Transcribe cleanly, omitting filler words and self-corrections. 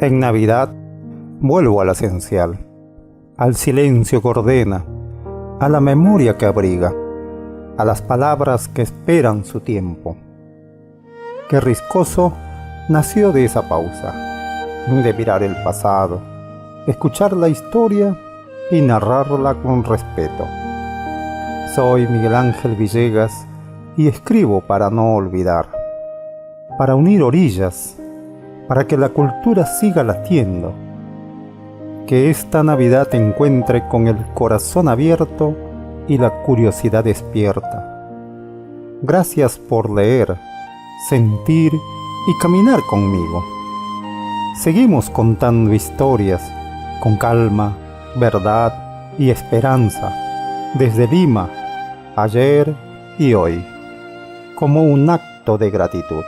En Navidad vuelvo al esencial, al silencio que ordena, a la memoria que abriga, a las palabras que esperan su tiempo. Que Riscoso nació de esa pausa, de mirar el pasado, escuchar la historia y narrarla con respeto. Soy Miguel Ángel Villegas y escribo para no olvidar, para unir orillas, para que la cultura siga latiendo. Que esta Navidad te encuentre con el corazón abierto y la curiosidad despierta. Gracias por leer, sentir y caminar conmigo. Seguimos contando historias con calma, verdad y esperanza, desde Lima, ayer y hoy, como un acto de gratitud.